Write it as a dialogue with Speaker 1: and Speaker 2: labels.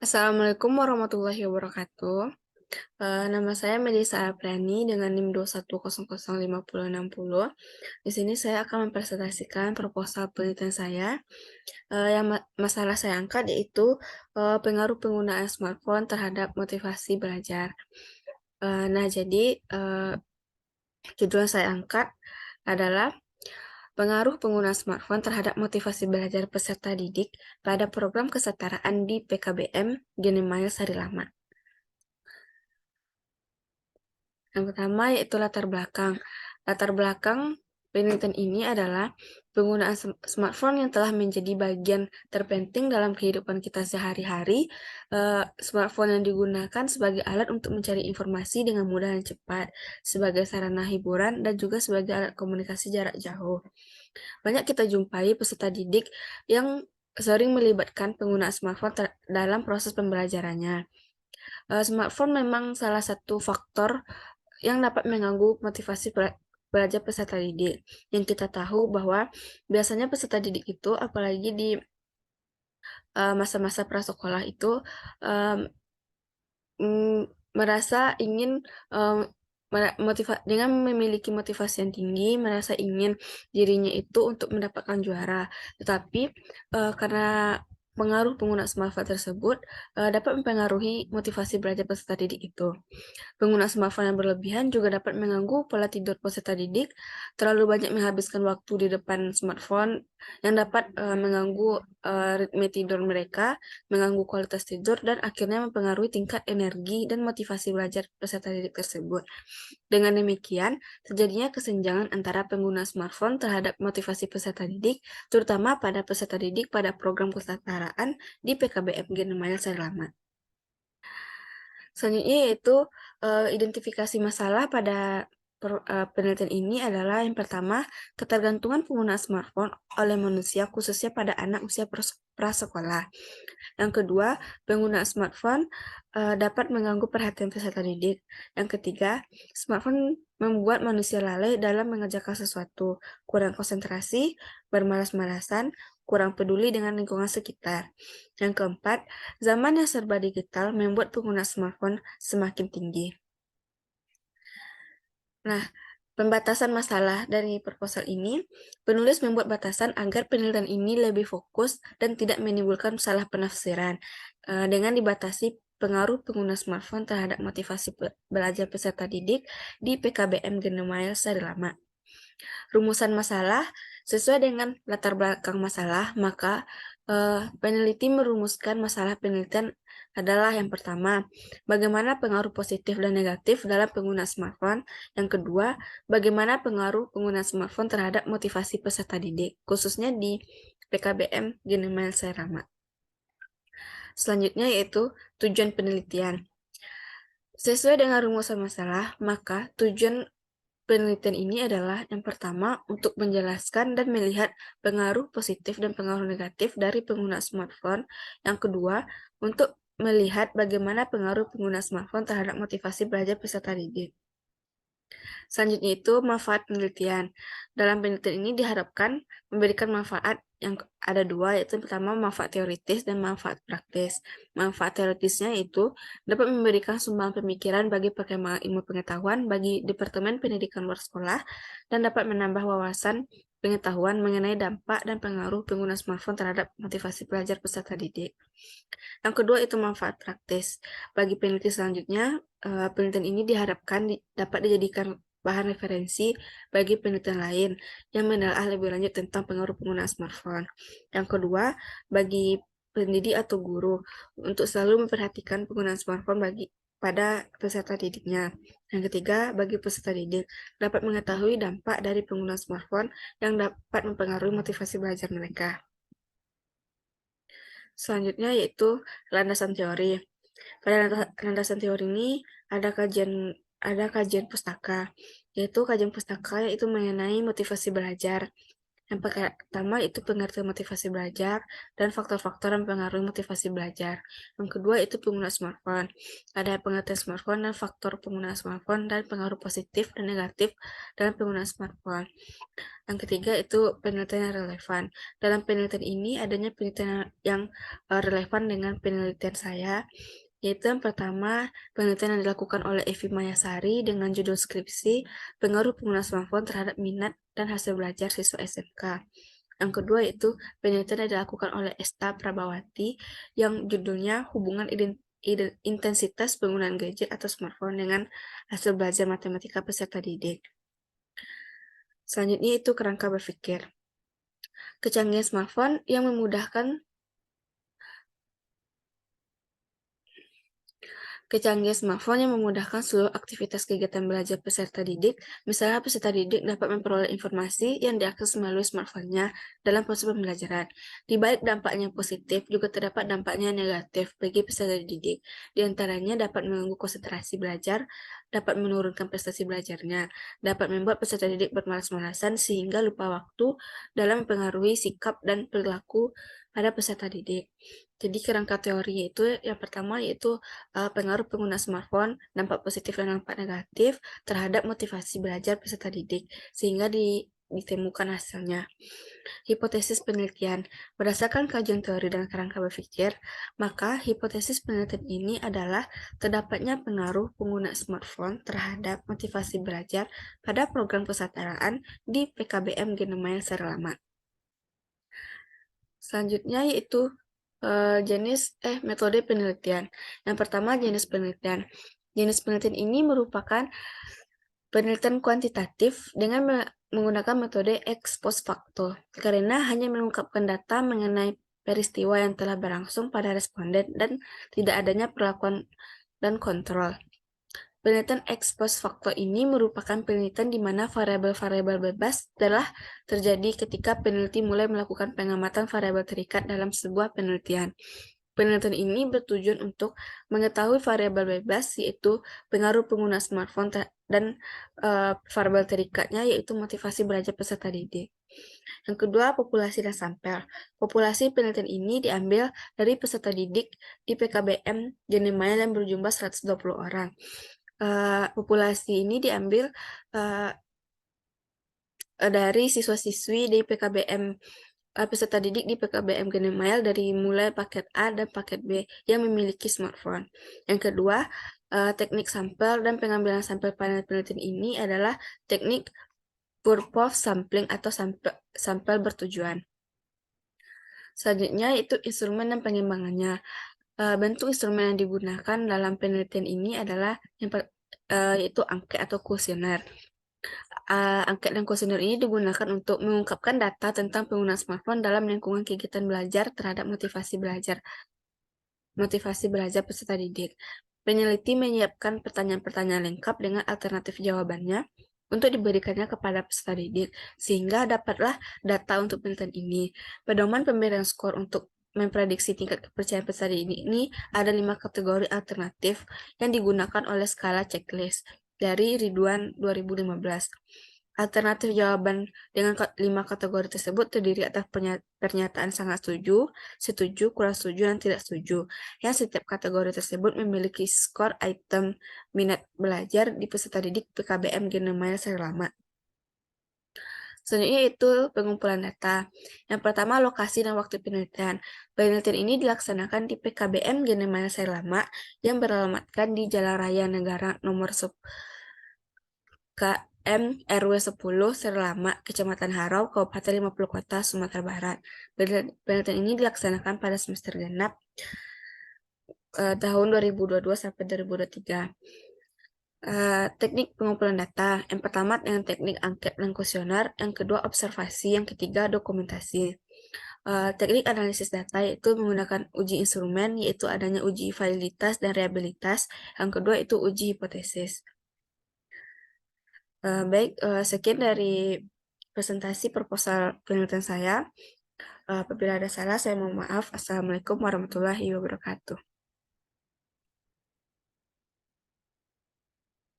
Speaker 1: Assalamualaikum warahmatullahi wabarakatuh. Nama saya Melisa Apriani dengan NIM 210056060. Di sini saya akan mempresentasikan proposal penelitian saya. Yang masalah saya angkat yaitu pengaruh penggunaan smartphone terhadap motivasi belajar. Jadi judul yang saya angkat adalah pengaruh penggunaan smartphone terhadap motivasi belajar peserta didik pada program kesetaraan di PKBM Genemaya Sari Lama. Yang pertama yaitu latar belakang. Latar belakang penelitian ini adalah penggunaan smartphone yang telah menjadi bagian terpenting dalam kehidupan kita sehari-hari. Smartphone yang digunakan sebagai alat untuk mencari informasi dengan mudah dan cepat, sebagai sarana hiburan, dan juga sebagai alat komunikasi jarak jauh. Banyak kita jumpai peserta didik yang sering melibatkan penggunaan smartphone dalam proses pembelajarannya. Smartphone memang salah satu faktor yang dapat mengganggu motivasi belajar peserta didik. Yang kita tahu bahwa biasanya peserta didik itu, apalagi di masa-masa prasekolah itu, um, merasa ingin dengan memiliki motivasi yang tinggi, merasa ingin dirinya itu untuk mendapatkan juara. Tetapi karena pengaruh pengguna smartphone tersebut dapat mempengaruhi motivasi belajar peserta didik itu. Penggunaan smartphone yang berlebihan juga dapat mengganggu pola tidur peserta didik. Terlalu banyak menghabiskan waktu di depan smartphone yang dapat mengganggu ritme tidur mereka, mengganggu kualitas tidur, dan akhirnya mempengaruhi tingkat energi dan motivasi belajar peserta didik tersebut. Dengan demikian, terjadinya kesenjangan antara pengguna smartphone terhadap motivasi peserta didik, terutama pada peserta didik pada program kesetaraan di PKBM Genemaya Sari Lama. Selanjutnya yaitu identifikasi masalah pada penelitian ini adalah yang pertama, ketergantungan pengguna smartphone oleh manusia khususnya pada anak usia prasekolah. Yang kedua, penggunaan smartphone dapat mengganggu perhatian peserta didik. Yang ketiga, smartphone membuat manusia lalai dalam mengerjakan sesuatu, kurang konsentrasi, bermalas-malasan, kurang peduli dengan lingkungan sekitar. Yang keempat, zaman yang serba digital membuat pengguna smartphone semakin tinggi. Nah, pembatasan masalah dari proposal ini, penulis membuat batasan agar penelitian ini lebih fokus dan tidak menimbulkan salah penafsiran, dengan dibatasi pengaruh pengguna smartphone terhadap motivasi belajar peserta didik di PKBM Genemaya Sari Lama. Rumusan masalah sesuai dengan latar belakang masalah, maka peneliti merumuskan masalah penelitian adalah yang pertama, bagaimana pengaruh positif dan negatif dalam pengguna smartphone. Yang kedua, bagaimana pengaruh pengguna smartphone terhadap motivasi peserta didik, khususnya di PKBM Genemaya Sari Lama. Selanjutnya yaitu tujuan penelitian. Sesuai dengan rumusan masalah, maka tujuan penelitian ini adalah yang pertama untuk menjelaskan dan melihat pengaruh positif dan pengaruh negatif dari pengguna smartphone. Yang kedua, untuk melihat bagaimana pengaruh pengguna smartphone terhadap motivasi belajar peserta didik. Selanjutnya itu manfaat penelitian. Dalam penelitian ini diharapkan memberikan manfaat yang ada dua, yaitu pertama manfaat teoritis dan manfaat praktis. Manfaat teoritisnya itu dapat memberikan sumbangan pemikiran bagi perkembangan ilmu pengetahuan bagi Departemen Pendidikan Luar Sekolah dan dapat menambah wawasan pengetahuan mengenai dampak dan pengaruh pengguna smartphone terhadap motivasi pelajar peserta didik. Yang kedua itu manfaat praktis. Bagi peneliti selanjutnya, penelitian ini diharapkan dapat dijadikan bahan referensi bagi penelitian lain yang menelaah lebih lanjut tentang pengaruh penggunaan smartphone. Yang kedua, bagi pendidik atau guru untuk selalu memperhatikan penggunaan smartphone pada peserta didiknya. Yang ketiga, bagi peserta didik dapat mengetahui dampak dari penggunaan smartphone yang dapat mempengaruhi motivasi belajar mereka. Selanjutnya yaitu landasan teori. Pada landasan teori ini ada kajian pustaka, yaitu kajian pustaka yaitu mengenai motivasi belajar. Yang pertama itu pengertian motivasi belajar dan faktor-faktor yang mempengaruhi motivasi belajar. Yang kedua itu pengguna smartphone. Ada pengertian smartphone dan faktor pengguna smartphone dan pengaruh positif dan negatif dalam penggunaan smartphone. Yang ketiga itu penelitian yang relevan. Dalam penelitian ini adanya penelitian yang relevan dengan penelitian saya, yaitu yang pertama, penelitian yang dilakukan oleh Evi Mayasari dengan judul skripsi, pengaruh pengguna smartphone terhadap minat dan hasil belajar siswa SMK. Yang kedua itu penelitian yang dilakukan oleh Esta Prabawati yang judulnya hubungan intensitas penggunaan gadget atau smartphone dengan hasil belajar matematika peserta didik. Selanjutnya itu kerangka berpikir. Kecanggihan smartphone yang memudahkan Kecanggihan smartphone yang memudahkan seluruh aktivitas kegiatan belajar peserta didik, misalnya peserta didik dapat memperoleh informasi yang diakses melalui smartphone-nya dalam proses pembelajaran. Di balik dampaknya positif, juga terdapat dampaknya negatif bagi peserta didik. Di antaranya dapat mengganggu konsentrasi belajar, dapat menurunkan prestasi belajarnya, dapat membuat peserta didik bermalas-malasan sehingga lupa waktu dalam mempengaruhi sikap dan perilaku pada peserta didik. Jadi kerangka teorinya itu yang pertama yaitu pengaruh pengguna smartphone, dampak positif dan dampak negatif terhadap motivasi belajar peserta didik, sehingga ditemukan hasilnya. Hipotesis penelitian. Berdasarkan kajian teori dan kerangka berpikir, maka hipotesis penelitian ini adalah terdapatnya pengaruh pengguna smartphone terhadap motivasi belajar pada program kesusastraan di PKBM Genomai Serlama. Selanjutnya yaitu metode penelitian. Yang pertama jenis penelitian. Jenis penelitian ini merupakan penelitian kuantitatif dengan menggunakan metode ex post facto, karena hanya mengungkapkan data mengenai peristiwa yang telah berlangsung pada responden dan tidak adanya perlakuan dan kontrol. Penelitian ex post facto ini merupakan penelitian di mana variabel-variabel bebas telah terjadi ketika peneliti mulai melakukan pengamatan variabel terikat dalam sebuah penelitian. Penelitian ini bertujuan untuk mengetahui variabel bebas, yaitu pengaruh pengguna smartphone dan variabel terikatnya, yaitu motivasi belajar peserta didik. Yang kedua, populasi dan sampel. Populasi penelitian ini diambil dari peserta didik di PKBM Genemaya yang berjumlah 120 orang. Populasi ini diambil dari siswa-siswi di PKBM peserta didik di PKBM Genemaya dari mulai paket A dan paket B yang memiliki smartphone. Yang kedua, teknik sampel dan pengambilan sampel panel penelitian ini adalah teknik purpose sampling atau sampel bertujuan. Selanjutnya itu instrumen dan pengimbangannya. Bentuk instrumen yang digunakan dalam penelitian ini adalah yaitu angket atau kuesioner. Angket dan kuesioner ini digunakan untuk mengungkapkan data tentang penggunaan smartphone dalam lingkungan kegiatan belajar terhadap motivasi belajar peserta didik. Peneliti menyiapkan pertanyaan-pertanyaan lengkap dengan alternatif jawabannya untuk diberikannya kepada peserta didik, sehingga dapatlah data untuk penelitian ini. Pedoman pemberian skor untuk memprediksi tingkat kepercayaan peserta didik ini ada 5 kategori alternatif yang digunakan oleh skala checklist dari Ridwan 2015. Alternatif jawaban dengan 5 kategori tersebut terdiri atas pernyataan sangat setuju, setuju, kurang setuju, dan tidak setuju. Yang setiap kategori tersebut memiliki skor item minat belajar di peserta didik PKBM Genemaya Serlama. Selanjutnya itu pengumpulan data. Yang pertama, lokasi dan waktu penelitian. Penelitian ini dilaksanakan di PKBM Genemaya Serlama yang beralamatkan di Jalan Raya Negara nomor KM RW 10 Serlama, Kecamatan Harau, Kabupaten 50 Kota, Sumatera Barat. Penelitian ini dilaksanakan pada semester genap tahun 2022 sampai 2023. Teknik pengumpulan data. Yang pertama dengan teknik angket dan kuesioner, yang kedua observasi, yang ketiga dokumentasi. Teknik analisis data yaitu menggunakan uji instrumen, yaitu adanya uji validitas dan reliabilitas. Yang kedua itu uji hipotesis. Baik, sekian dari presentasi proposal penelitian saya. Apabila ada salah, saya mohon maaf. Assalamualaikum warahmatullahi wabarakatuh.